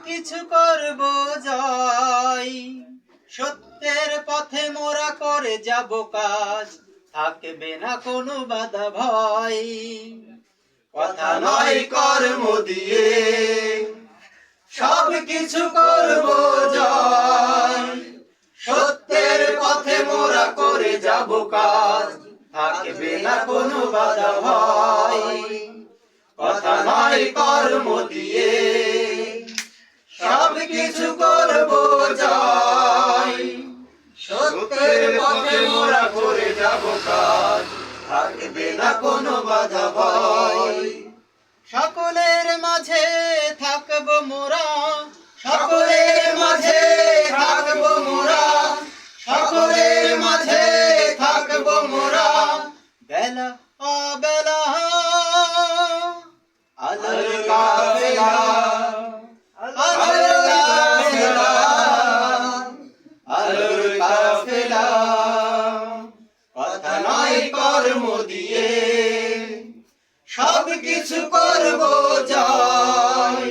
কিছু করব জয়, সত্যের পথে মোরা করে যাব কাজ, থাকবে না কোনো বাধা ভয়। কথা নয় কর্ম দিয়ে সব কিছু করব জয়, সত্যের পথে মোরা করে যাব কাজ, থাকবে না কোনো বাধা ভয়। কথা নয় কর্ম দিয়ে সব কিছু করব জয়, সত্যের পথে মোরা করে যাব কাজ, থাকবে না কোনো বাধা ভয়। সকলের মাঝে থাকব মোরা, সকলের মাঝে থাকব মোরা, সকলের মাঝে থাকব মোরা। বেলা অবেলা আলোর কাফেলা, আলোর কাফেলা, আলোর কাফেলা। কথা নয় কর্ম দিয়ে সব কিছু করব জয়,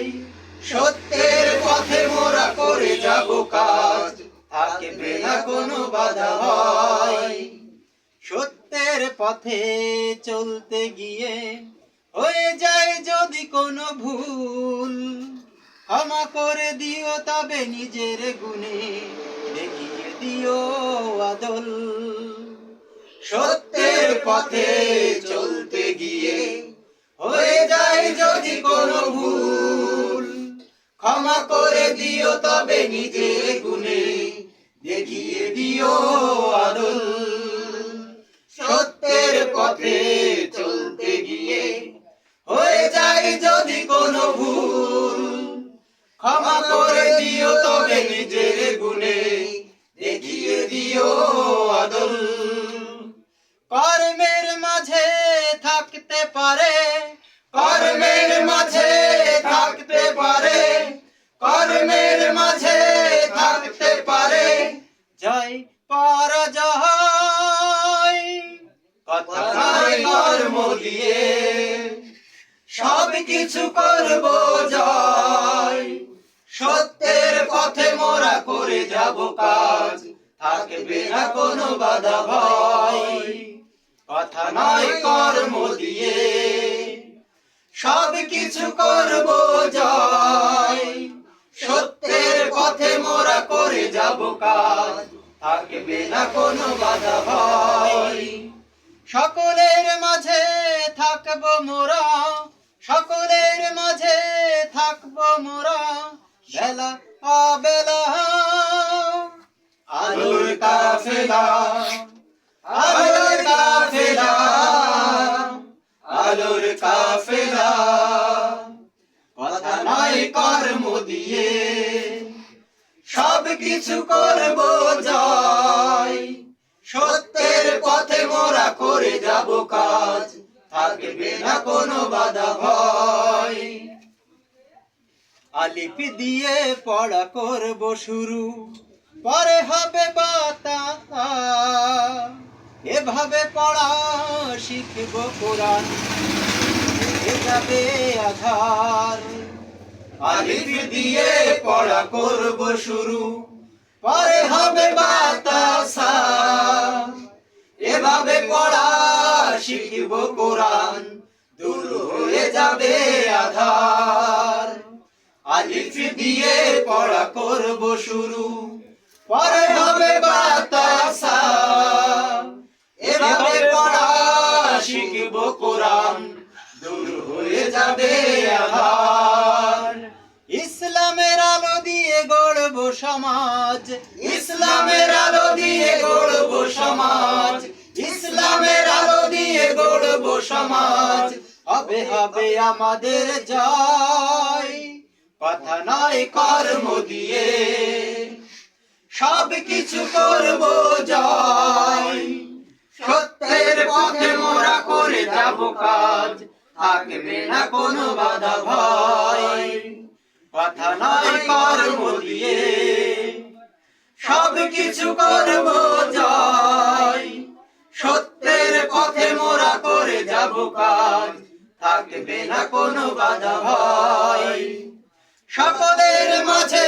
সত্যের পথে মোরা করে যাব কাজ, থাকবে না কোনো বাধা ভয়। সত্যের পথে চলতে গিয়ে হয়ে যায় যদি কোনো ভুল, ক্ষমা করে দিও তবে নিজের গুণে, দেখিয়ে দিও আদল। সত্যের পথে চলতে গিয়ে হয়ে যায় যদি কোনো ভুল, ক্ষমা করে দিও তবে নিজের গুণে, দেখিয়ে দিও আদল। সত্যের পথে চলতে গিয়ে হয়ে যায় যদি কোনো ভুল, ক্ষমা করে দিও তবে নিজের গুণে, দেখিয়ে দিও আদল। কর্মের মাঝে থাকতে পারে, কর্মের মাঝে থাকতে পারে, কর্মের মাঝে থাকতে পারে জয় পরাজয়। কথা নয় কর্ম দিয়ে সব কিছু করব জয়, সত্যের পথে মোরা করে যাব কাজ, থাকবে না কোনো বাধা ভয়। কথা নয় কর্ম দিয়ে সব কিছু করব জয়, সত্যের পথে মোরা করে যাব কাজ, থাকবে না কোনো বাধা ভয়। সকলের মাঝে থাকব মোরা, সকলের মাঝে থাকব মোরা। বেলা অবেলা আলোর কাফেলা, আলোর কাফেলা, আলোর কাফেলা। কথা নয় কর্ম দিয়ে সব কিছু করব জয়, সত্যের পথে মোরা করে যাব কাজ, থাকবে না কোনো বাধা ভয়। আলিপ দিয়ে পড়া করব শুরু, পরে হবে বাতা, এভাবে পড়া শিখব কোরআন, হয়ে যাবে আধার। আলিফ দিয়ে পড়া করব শুরু, পরে হবে বাতাসা, এভাবে পড়া শিখব কোরআন, দূর হয়ে যাবে আধার। আলিফ দিয়ে পড়া করব শুরু, পরে হবে বাতাসা, এভাবে পড়া শিখব কোরআন, দূর হয়ে যাবে আধার। ইসলামের আলো দিয়ে গড়ব সমাজ, ইসলামের আলো দিয়ে গড়ব সমাজ, ইসলামের আলো দিয়ে গড়ব সমাজ, হবে হবে আমাদের জয়। কথা নয় কর্ম দিয়ে সব কিছু করব জয়, সত্যের পথে মোরা করে যাব কাজ, থাকবে না কোনো বাধা ভয়। কথা নয় কর্ম দিয়ে সব কিছু করব জয়, সত্যের পথে মোরা করে যাব কাজ, থাকবে না কোনো বাধা ভয়। সকলের মাঝে